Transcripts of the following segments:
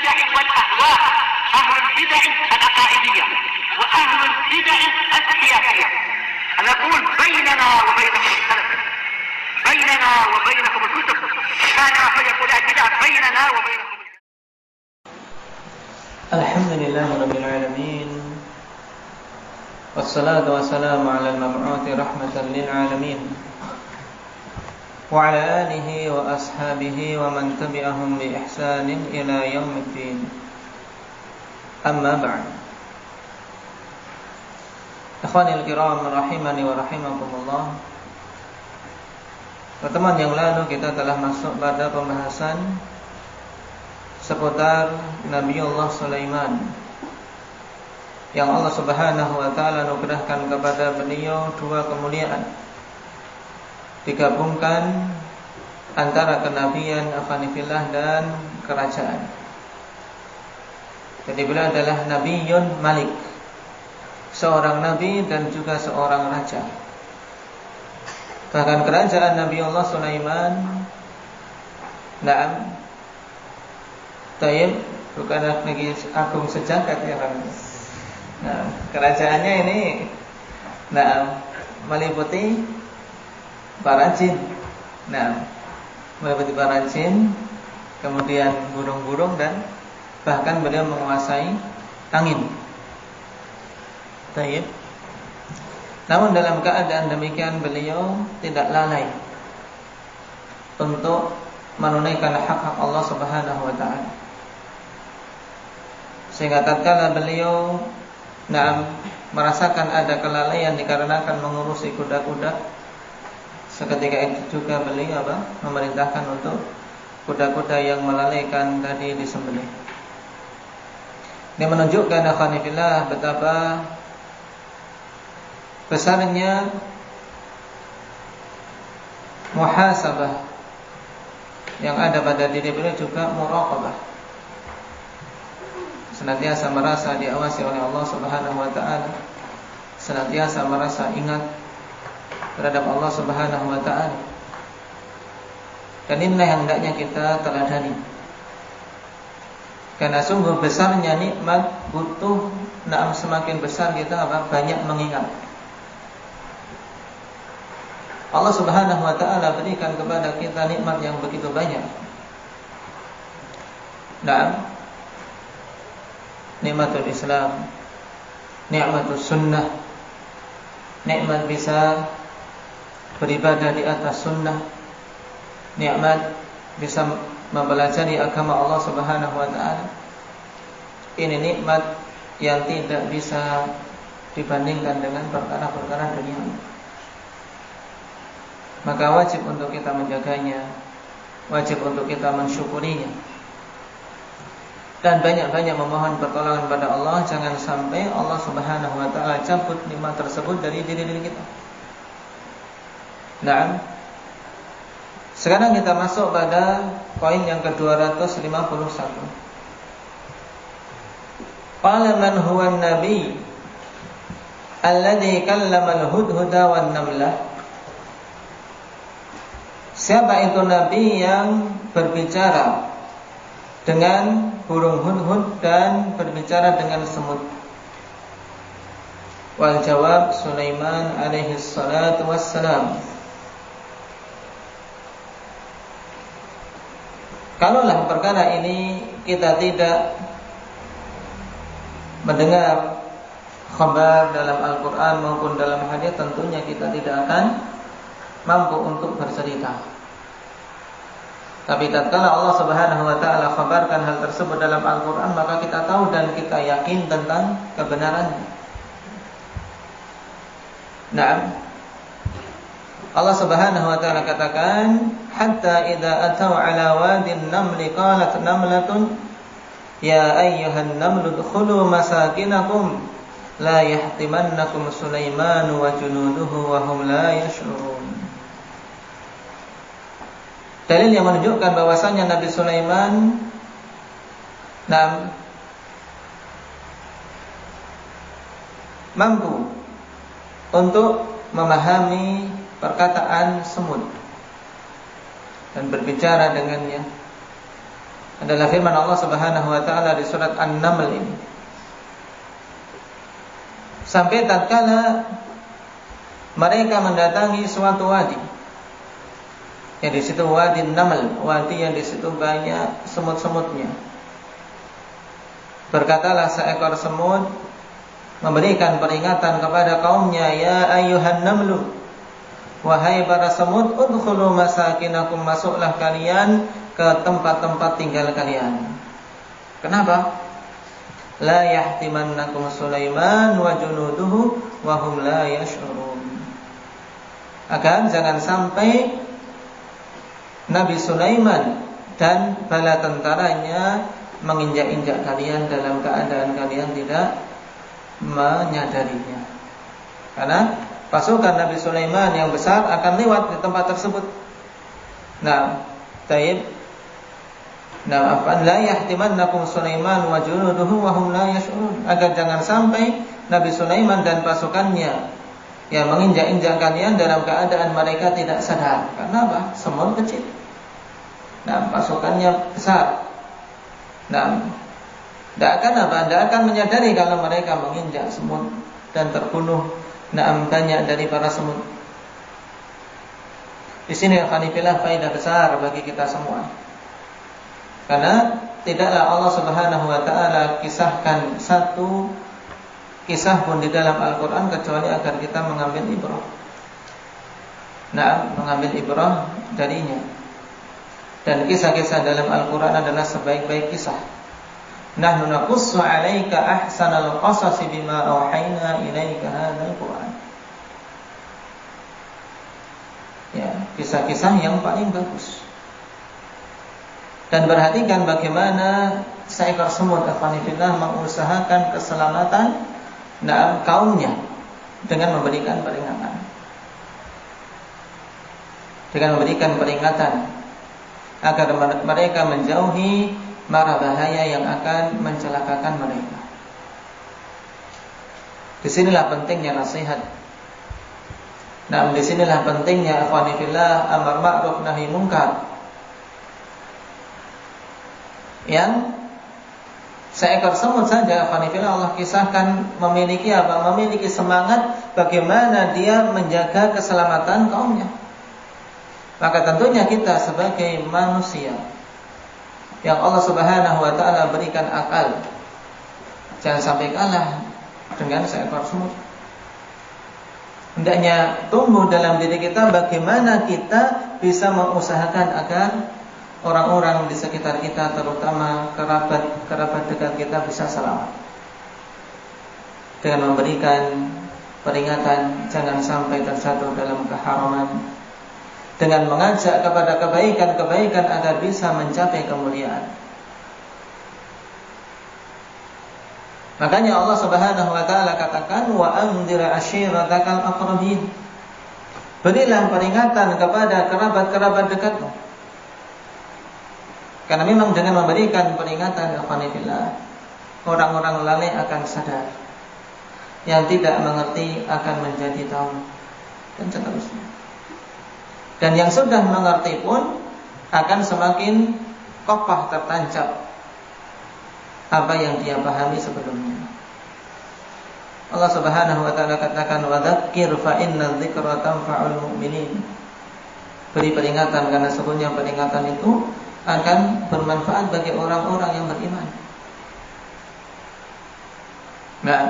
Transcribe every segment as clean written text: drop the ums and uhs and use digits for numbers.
البدع والأهواء، أهل البدع العقائدية وأهل البدع السياسية. نقول بيننا وبينكم السلف، بيننا وبينكم الكتب، كان فيقول البدع بيننا وبينكم. الحمد لله رب العالمين، والصلاة والسلام على المبعوث رحمة للعالمين وعلى آله وأصحابه ومن تبعهم بإحسان إلى يوم الدين. أما بعد. Ikhwanil kiram rahimani wa rahimakumullah. Pertemuan yang lalu kita telah masuk pada pembahasan seputar Nabiullah Sulaiman yang Allah Subhanahu wa taala anugerahkan kepada beliau dua kemuliaan, digabungkan antara kenabian, afanifillah, dan kerajaan. Jadi beliau adalah Nabiyun Malik, seorang nabi dan juga seorang raja. Bahkan kerajaan Nabiullah Sulaiman, na'am, tayyib, bukan negeri agung sejagat ya kan. Nah, kerajaannya ini meliputi para jin. Meliputi para jin, kemudian burung-burung, dan bahkan beliau menguasai angin. Tayyib. Namun dalam keadaan demikian beliau tidak lalai untuk menunaikan hak-hak Allah Subhanahu wa taala. Sehingga tatkala beliau merasakan ada kelalaian dikarenakan mengurusi kuda-kuda, seketika itu juga beliau memerintahkan untuk kuda-kuda yang melalaikan tadi disembelih. Ini menunjukkan akhwanifillah betapa besarnya muhasabah yang ada pada diri beliau, juga muraqabah. Senantiasa merasa diawasi oleh Allah Subhanahu wa taala, senantiasa merasa ingat terhadap Allah Subhanahu wa taala. Dan inilah yang hendaknya kita teladani. Karena sungguh besarnya nikmat butuh semakin besar kita banyak mengingat. Allah Subhanahu wa taala berikan kepada kita nikmat yang begitu banyak. Nikmatul Islam, nikmatus sunnah, nikmat bisa beribadah di atas sunnah, nikmat bisa mempelajari agama Allah Subhanahu wa taala. Ini nikmat yang tidak bisa dibandingkan dengan perkara-perkara dunia. Maka wajib untuk kita menjaganya, wajib untuk kita mensyukurinya, dan banyak-banyak memohon pertolongan pada Allah. Jangan sampai Allah Subhanahu wa taala cabut nikmat tersebut dari diri kita. Sekarang kita masuk pada poin yang ke-251. Qala man huwa an-nabi alladhi kallama al-hudhuda wan-namlah. Siapa itu nabi yang berbicara dengan burung hudhud dan berbicara dengan semut? Wal jawab Sulaiman alaihi salatu wassalam. Kalaulah perkara ini kita tidak mendengar khabar dalam Al-Quran maupun dalam hadis, tentunya kita tidak akan mampu untuk bercerita. Tapi tatkala Allah Subhanahu wa taala khabarkan hal tersebut dalam Al-Qur'an, maka kita tahu dan kita yakin tentang kebenarannya. Allah Subhanahu wa taala katakan, hatta idza ataw ala wadin namli qalat namlatun ya ayyuhan namlu udkhulu masakinakum la yahtimannakum Sulaiman wa junuduhu wa hum la yash'urun. Dalil yang menunjukkan bahwasanya Nabi Sulaiman mampu untuk memahami perkataan semut dan berbicara dengannya. adalah firman Allah Subhanahu wa taala di surat An-Naml ini. Sampai tatkala mereka mendatangi suatu wadi. Ya, di situ wadi Naml, wadi yang di situ banyak semut-semutnya. Berkatalah seekor semut memberikan peringatan kepada kaumnya, ya ayyuhan namlu, wahai para semut, udkhulu masakinakum, masuklah kalian ke tempat-tempat tinggal kalian. Kenapa? La yahtimannakum Sulaiman wa junuduhu wa hum la yash'urun. Agar jangan sampai Nabi Sulaiman dan bala tentaranya menginjak-injak kalian dalam keadaan kalian tidak menyadarinya. Karena pasukan Nabi Sulaiman yang besar akan lewat di tempat tersebut. Nah, taib. Nah, afan la yahtimannakum Sulaiman wa junuduhu wa hum la yash'urun. Agar jangan sampai Nabi Sulaiman dan pasukannya yang menginjak-injak kalian dalam keadaan mereka tidak sadar. Karena apa? Semut kecil. Nah, pasukannya besar. Nah, tidak akan menyadari kalau mereka menginjak semut dan terbunuh banyak dari para semut. Di sini alhamdulillah faedah besar bagi kita semua. Karena tidaklah Allah Subhanahu wa taala kisahkan satu kisah pun di dalam Al-Qur'an kecuali agar kita mengambil ibrah. Nah, mengambil ibrah darinya. Dan kisah-kisah dalam Al-Qur'an adalah sebaik-baik kisah. Nahnu naqussu 'alaika ahsanal qasasi bima auhayna ilaika hadzal Qur'an. Ya, kisah-kisah yang paling bagus. Dan perhatikan bagaimana seekor semut afanillah mengusahakan keselamatan kaumnya dengan memberikan peringatan. Dengan memberikan peringatan agar mereka menjauhi mara bahaya yang akan mencelakakan mereka. Disinilah pentingnya nasihat. Nah, disinilah pentingnya afanillah amar ma'ruf nahi munkar. Yang seekor semut saja afanillah Allah kisahkan memiliki apa? Memiliki semangat bagaimana dia menjaga keselamatan kaumnya. Maka tentunya kita sebagai manusia yang Allah Subhanahu wa taala berikan akal, jangan sampai kalah dengan seekor semut. Hendaknya tumbuh dalam diri kita bagaimana kita bisa mengusahakan agar orang-orang di sekitar kita, terutama kerabat dekat kita, bisa selamat. Dengan memberikan peringatan jangan sampai terjatuh dalam keharaman, dengan mengajak kepada kebaikan-kebaikan agar bisa mencapai kemuliaan. Makanya Allah Subhanahu wa taala katakan, wa anzir ashiratakal aqrabin. Berilah peringatan kepada kerabat-kerabat dekatmu. Karena memang dengan memberikan peringatan afanillah, orang-orang lalai akan sadar, yang tidak mengerti akan menjadi tahu, dan seterusnya. Dan yang sudah mengerti pun akan semakin kokoh tertancap apa yang dia pahami sebelumnya. Allah Subhanahu wa taala katakan, wa dzakir fa inna dzikra tanfa'ul mu'minin. Beri peringatan karena sesungguhnya peringatan itu akan bermanfaat bagi orang-orang yang beriman. Nah,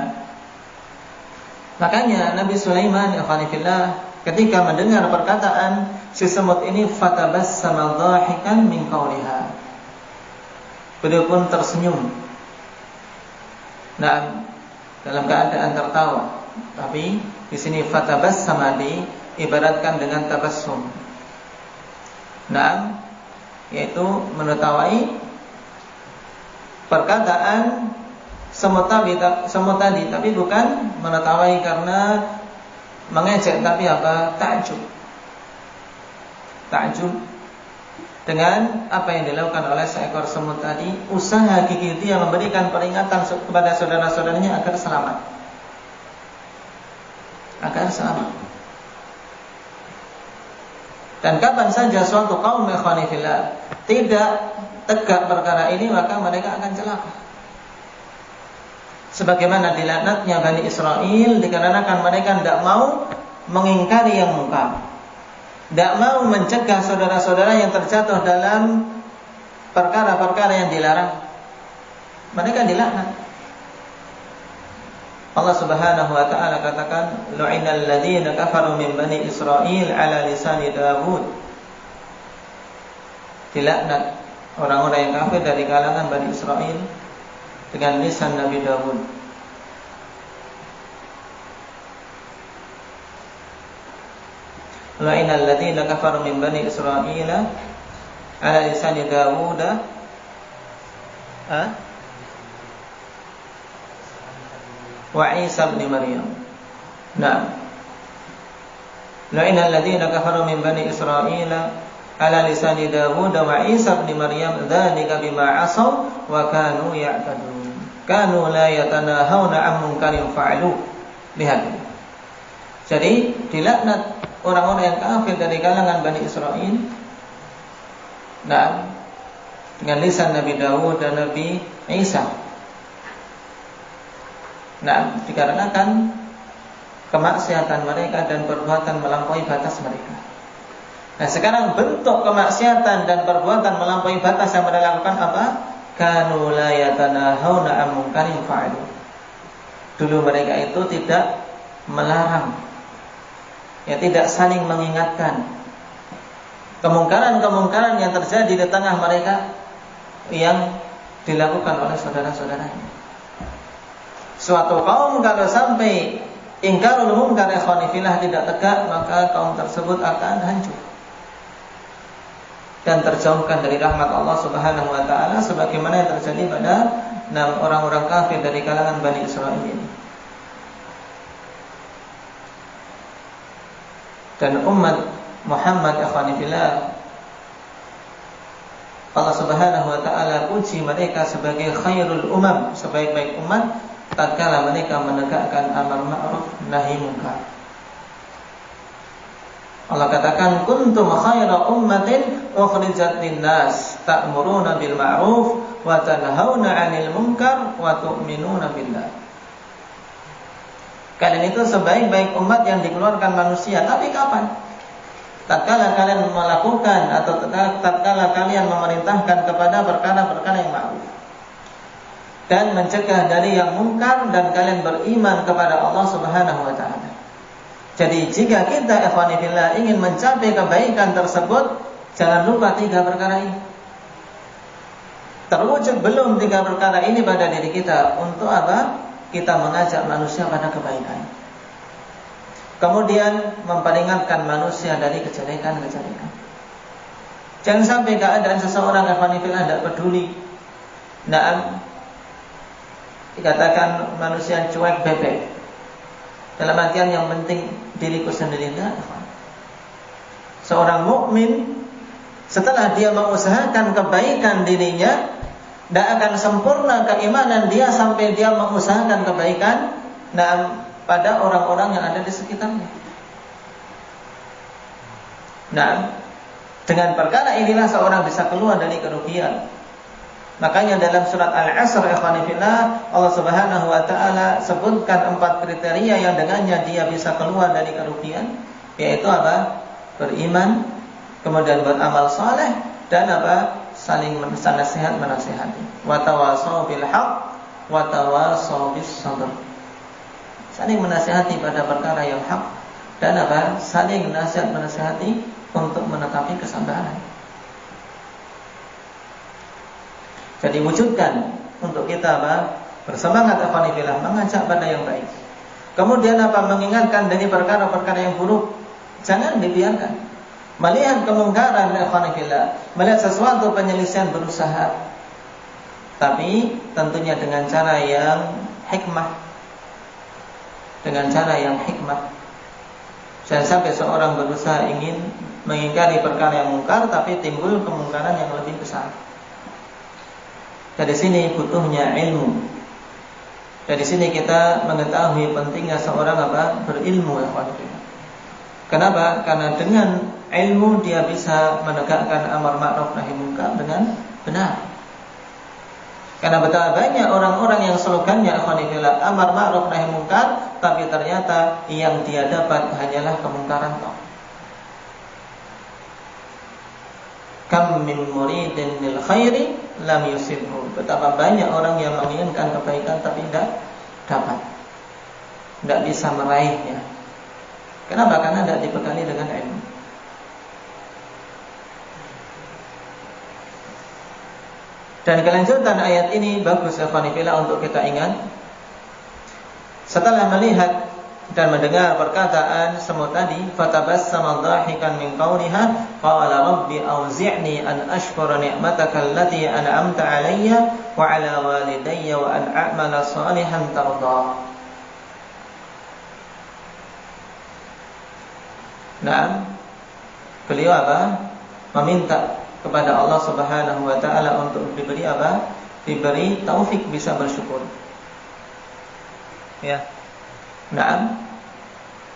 makanya Nabi Sulaiman alhamdulillah ketika mendengar perkataan si semut ini, fatabassama dhahikan min qawliha. Beliau pun tersenyum. Nah, dalam keadaan tertawa. Tapi di sini fatabassama diibaratkan dengan tabassum. Nah, yaitu menertawai perkataan semut tadi, tapi bukan menertawai karena mengejek, tapi apa? Takjub dengan apa yang dilakukan oleh seekor semut tadi. Usaha gigi dia memberikan peringatan kepada saudara-saudaranya agar selamat. Dan kapan saja suatu kaum ikhwanifillah tidak tegak perkara ini, maka mereka akan celaka. Sebagaimana dilaknatnya Bani Israel dikarenakan mereka tidak mau mengingkari yang mungkar, tidak mau mencegah saudara-saudara yang terjatuh dalam perkara-perkara yang dilarang. Mereka dilaknat. Allah Subhanahu wa taala katakan, lu'inal ladzina kafaru min bani Israil ala lisani Dawud. Dilaknat orang-orang yang kafir dari kalangan Bani Israil dengan lisan Nabi Dawud. Lu'inal ladzina kafaru min bani Israil ala lisani Dawud. Wa Isa bin Maryam. Nah, la'ina alladziina kafaru min bani Israila ala lisani Dawud wa Isa bin Maryam dzalika bima 'asaw wa kanu ya'tadun. Kanu la yatanahawna 'an munkarin fa'alu. Lihat. Jadi dilaknat orang-orang yang kafir dari kalangan Bani Israil. Nah, dengan lisan Nabi Dawud dan Nabi Isa. Nah, dikarenakan kemaksiatan mereka dan perbuatan melampaui batas mereka. Nah, sekarang bentuk kemaksiatan dan perbuatan melampaui batas yang mereka lakukan apa? Kanu la yatanahawna 'an munkarin fa'alu. Dulu mereka itu tidak melarang, ya, tidak saling mengingatkan kemungkaran-kemungkaran yang terjadi di tengah mereka yang dilakukan oleh saudara-saudaranya. Suatu kaum kalau sampai ingkarul munkar ikhwanifillah tidak tegak, maka kaum tersebut akan hancur dan terjauhkan dari rahmat Allah Subhanahu wa taala, sebagaimana yang terjadi pada orang-orang kafir dari kalangan Bani Israil ini. Dan umat Muhammad ikhwanifillah, Allah Subhanahu wa taala puji mereka sebagai khairul umam, sebaik-baik umat tatkala mereka menegakkan amar ma'ruf nahi munkar. Allah katakan, kuntum khaira ummatin ukhrijat lin-nas ta'muruna bil ma'ruf wa tanhauna 'anil munkar wa tu'minuna billah. Kalian itu sebaik-baik umat yang dikeluarkan manusia. Tapi kapan? Tatkala kalian melakukan atau tatkala kalian memerintahkan kepada perkara-perkara yang ma'ruf dan mencegah dari yang mungkar, dan kalian beriman kepada Allah Subhanahu wa taala. Jadi jika kita ikhwanifillah ingin mencapai kebaikan tersebut, jangan lupa 3 perkara ini. Terwujud belum 3 perkara ini pada diri kita? Untuk apa? Kita mengajak manusia pada kebaikan. Kemudian memperingatkan manusia dari kejelekan-kejelekan. Jangan sampai keadaan seseorang ikhwanifillah tidak peduli. Dikatakan manusia cuek bebek, dalam artian yang penting diriku sendiri. Seorang mukmin setelah dia mengusahakan kebaikan dirinya, tidak akan sempurna keimanan dia sampai dia mengusahakan kebaikan pada orang-orang yang ada di sekitarnya. Nah, dengan perkara inilah seorang bisa keluar dari kerugian. Makanya dalam surat Al-Asr ikhwanifillah, Allah Subhanahu wa taala sebutkan 4 kriteria yang dengannya dia bisa keluar dari kerugian, yaitu apa? Beriman, kemudian beramal saleh, dan apa? Saling nasihat menasihati. Wa tawasau bil haqq wa tawasau bis sabr. Saling menasihati pada perkara yang hak, dan apa? Saling nasihat menasihati untuk menetapi kesabaran. Jadi wujudkan untuk kita apa? Bersemangat ikhwanifillah, mengajak pada yang baik. Kemudian apa? Mengingatkan dari perkara-perkara yang buruk. Jangan dibiarkan. Melihat kemungkaran ikhwanifillah, melihat sesuatu penyelesaian, berusaha. Tapi tentunya dengan cara yang hikmah. Dengan cara yang hikmah. Jangan sampai seorang berusaha ingin mengingkari perkara yang mungkar, tapi timbul kemungkaran yang lebih besar. Dari sini butuhnya ilmu. Dari sini kita mengetahui pentingnya seorang apa? Berilmu. Kenapa? Karena dengan ilmu dia bisa menegakkan amar ma'ruf nahi munkar dengan benar. Karena betapa banyak orang-orang yang slogannya ikhwanillah amar ma'ruf nahi munkar, tapi ternyata yang dia dapat hanyalah kemungkaran toh. Kam min muridin lil khairi lam yusibhu. Betapa banyak orang yang menginginkan kebaikan tapi tidak dapat, tidak bisa meraihnya. Kenapa? Karena tidak dibekali dengan ilmu. Dan kelanjutan ayat ini bagus ya ikhwanillah untuk kita ingat. Setelah melihat dan mendengar perkataan semut tadi, fatabassama dhahikan min qawliha qala rabbi auzi'ni an ashkura ni'mataka allati an'amta 'alayya wa 'ala walidayya wa an a'mala shalihan tardah. Nah, beliau apa? Meminta kepada Allah Subhanahu wa taala untuk diberi apa? Diberi taufik bisa bersyukur. Ya. Naam,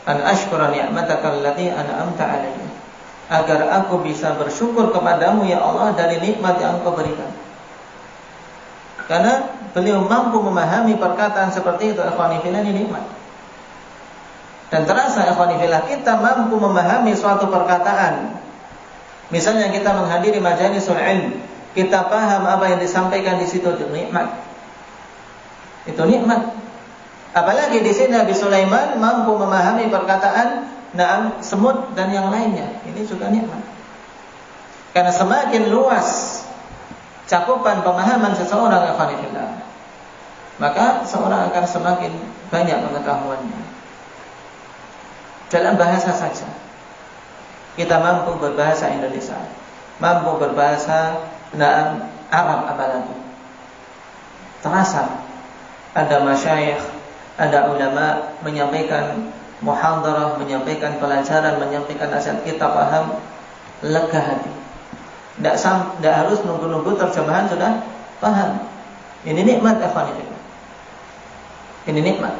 an ashkura ni'mataka allati an'amta 'alayya, agar aku bisa bersyukur kepadamu ya Allah dari nikmat yang Engkau berikan. Karena beliau mampu memahami perkataan seperti itu, ikhwani fillah, ini nikmat. Dan terasa ikhwani fillah kita mampu memahami suatu perkataan. Misalnya kita menghadiri majalisul ilm, kita paham apa yang disampaikan di situ, itu nikmat. Itu nikmat. Apalagi di sini Nabi Sulaiman mampu memahami perkataan na'am semut dan yang lainnya. Ini juga nikmat. Karena semakin luas cakupan pemahaman seseorang ikhwanillah, maka seorang akan semakin banyak pengetahuannya. Dalam bahasa saja, kita mampu berbahasa Indonesia, mampu berbahasa na'am Arab apalagi. Terasa ada masyayikh, ada ulama menyampaikan muhadarah, menyampaikan pelajaran, menyampaikan nasihat, kita paham, lega hati. Tidak harus nunggu-nunggu terjemahan sudah paham. Ini nikmat ikhwanillah. Ini nikmat.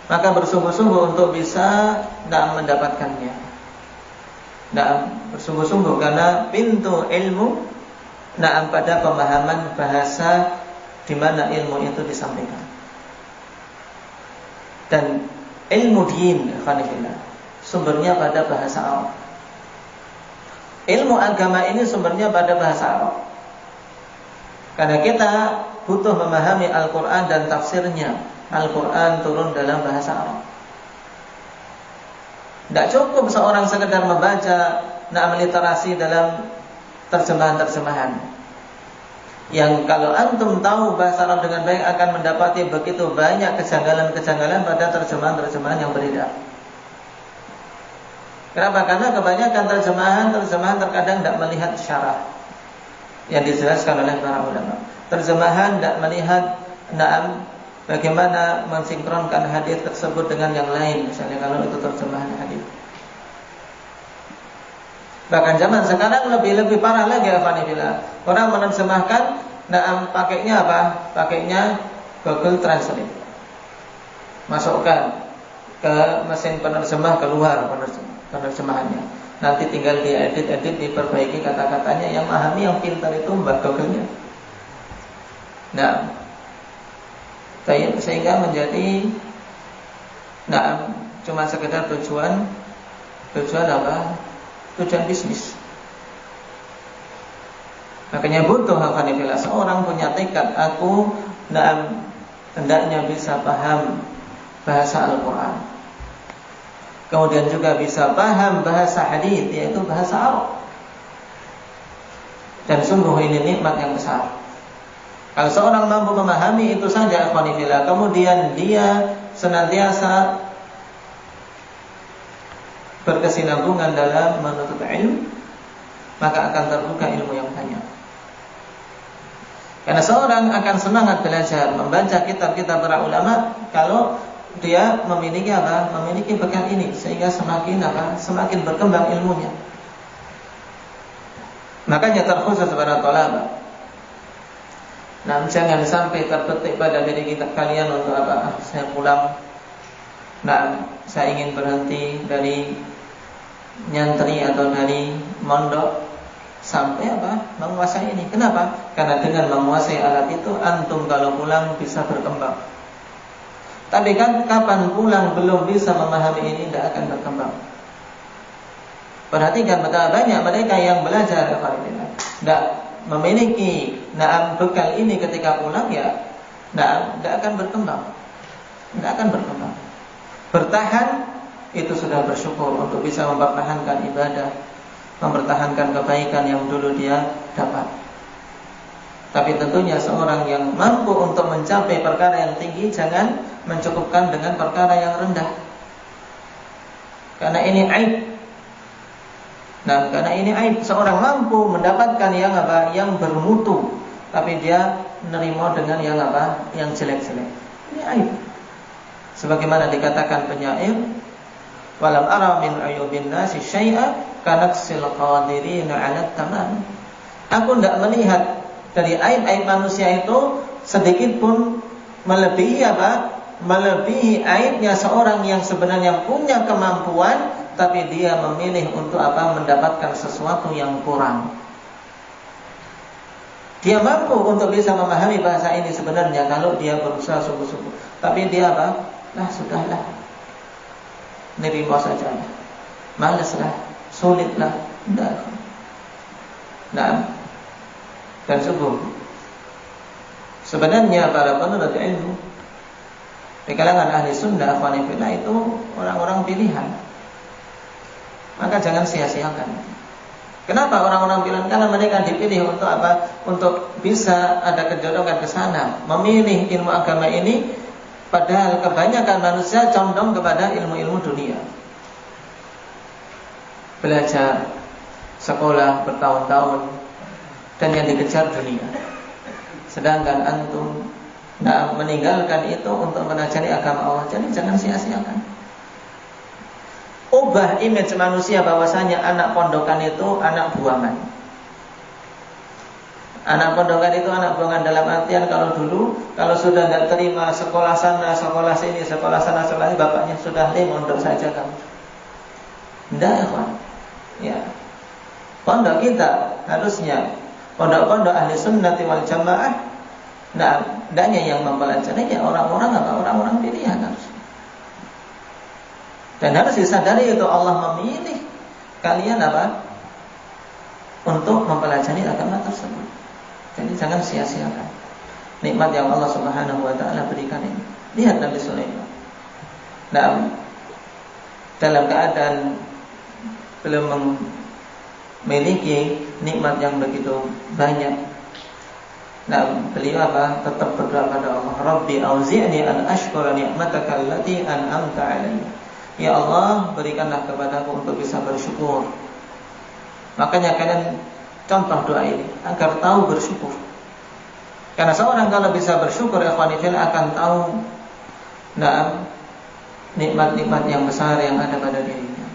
Maka bersungguh-sungguh untuk bisa mendapatkannya. Bersungguh-sungguh karena pintu ilmu pada pemahaman bahasa di mana ilmu itu disampaikan. Dan ilmu din sumbernya pada bahasa Arab. Ilmu agama ini sumbernya pada bahasa Arab. Karena kita butuh memahami Al-Quran dan tafsirnya. Al-Quran turun dalam bahasa Arab. Tidak cukup seorang sekedar membaca literasi dalam terjemahan-terjemahan. Yang kalau antum tahu bahasa Arab dengan baik akan mendapati begitu banyak kejanggalan-kejanggalan pada terjemahan-terjemahan yang beredar. Kenapa? Karena kebanyakan terjemahan terkadang tidak melihat syarah yang dijelaskan oleh para ulama. Terjemahan tidak melihat bagaimana mensinkronkan hadis tersebut dengan yang lain. Misalnya kalau itu terjemahan hadis. Bahkan zaman sekarang lebih parah lagi alhamdulillah. Orang menerjemahkan pakainya apa? Pakainya Google Translate. Masukkan ke mesin penerjemah, keluar penerjemahannya. Nanti tinggal diedit, diperbaiki kata-katanya. Yang memahami, yang pintar itu mbak Google-nya. Sehingga menjadi cuma sekedar tujuan apa? Tujuan bisnis. Makanya butuh alhamdulillah seorang punya tekad, aku hendaknya bisa paham bahasa Al-Quran, kemudian juga bisa paham bahasa hadis, yaitu bahasa Arab. Dan sungguh ini nikmat yang besar. Kalau seorang mampu memahami itu saja alhamdulillah, kemudian dia senantiasa berkesinambungan dalam menuntut ilmu, maka akan terbuka ilmu yang banyak. Karena seorang akan semangat belajar, membaca kitab-kitab para ulama kalau dia memiliki apa? Memiliki bekal ini, sehingga semakin berkembang ilmunya. Makanya terkhusus para thalaba. Jangan sampai terbetik pada diri kita kalian untuk apa? Saya pulang. Saya ingin berhenti dari nyantri atau dari mondok sampai menguasai ini. Kenapa? Karena dengan menguasai alat itu antum kalau pulang bisa berkembang. Tapi kan kapan pulang belum bisa memahami ini, tidak akan berkembang. Perhatikan betapa banyak mereka yang belajar tidak memiliki bekal ini ketika pulang, ya tidak akan berkembang. Tidak akan berkembang. Bertahan itu sudah bersyukur untuk bisa mempertahankan ibadah, mempertahankan kebaikan yang dulu dia dapat. Tapi tentunya seorang yang mampu untuk mencapai perkara yang tinggi jangan mencukupkan dengan perkara yang rendah. Karena ini aib. Nah, karena ini aib, seorang mampu mendapatkan yang bermutu, tapi dia menerima dengan yang jelek-jelek. Ini aib. Sebagaimana dikatakan penyair, walam ara min ayubin nasi syai'a kanaksil qadirina 'ala tamam. Aku tidak melihat dari aib-aib manusia itu sedikit pun melebihi melebihi aibnya seorang yang sebenarnya punya kemampuan, tapi dia memilih untuk mendapatkan sesuatu yang kurang. Dia mampu untuk bisa memahami bahasa ini sebenarnya kalau dia berusaha sungguh-sungguh, tapi dia sudahlah, nerima saja, malaslah, sulitlah, tidak. Nah, dan sungguh sebenarnya para penuntut ilmu di kalangan ahli sunnah wanifillah itu orang-orang pilihan. Maka jangan sia-siakan. Kenapa orang-orang pilihan? Karena mereka dipilih untuk Untuk bisa ada kejodohan ke sana, memilih ilmu agama ini. Padahal kebanyakan manusia condong kepada ilmu-ilmu dunia. Belajar, sekolah bertahun-tahun, dan yang dikejar dunia. Sedangkan antum meninggalkan itu untuk mempelajari agama Allah. Jadi jangan sia-siakan. Ubah image manusia bahwasanya anak pondokan itu anak buangan. Anak pondokan itu anak buangan dalam artian kalau sudah tidak terima sekolah sana, sekolah sini, sekolah sana, sekolah ini, bapaknya sudah mondok saja kamu. Tidak, ya. Pondok kita harusnya pondok-pondok ahli sunnati wal jamaah. Nah, hendaknya yang mempelajari ya orang-orang pilihan harus. Dan harus disadari itu Allah memilih kalian untuk mempelajari agama tersebut. Jadi jangan sia-siakan nikmat yang Allah Subhanahu wa taala berikan ini. Lihat Nabi Sulaiman. Nah, dalam keadaan belum memiliki nikmat yang begitu banyak, beliau tetap berdoa pada Allah, Rabbi auzi'ni an ashkura ni'mataka allati an'amta 'alayya. Ya Allah, berikanlah kepadaku untuk bisa bersyukur. Makanya kalian contoh doa ini agar tahu bersyukur. Karena seorang kalau bisa bersyukur, ikhwani fillah, akan tahu nikmat-nikmat yang besar yang ada pada dirinya.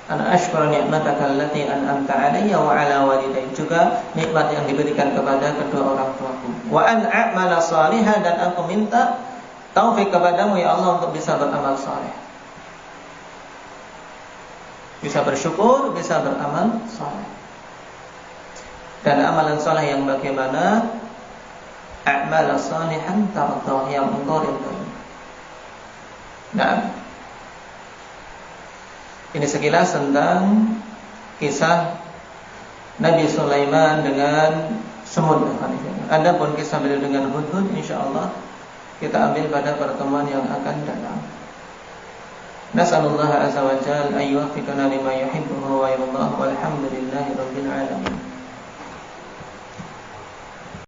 Ana ashkuru ni'mataka allati an'amta 'alayya wa 'ala walidayya, juga nikmat yang diberikan kepada kedua orang tuaku. Wa an a'mala shalihan, dan aku minta taufik kepadamu ya Allah untuk bisa beramal saleh. Bisa bersyukur, bisa beramal saleh. Dan amalan saleh yang bagaimana? A'mal salihan tardah, yang engkau ridhoi. Nah, ini sekilas tentang kisah Nabi Sulaiman dengan semut. Adapun kisah beliau dengan hudhud, insyaallah kita ambil pada pertemuan yang akan datang. Nasallallahu azza wa jalla an yuwaffiqana lima yuhibbu wa yardah, walhamdulillahi rabbil alamin.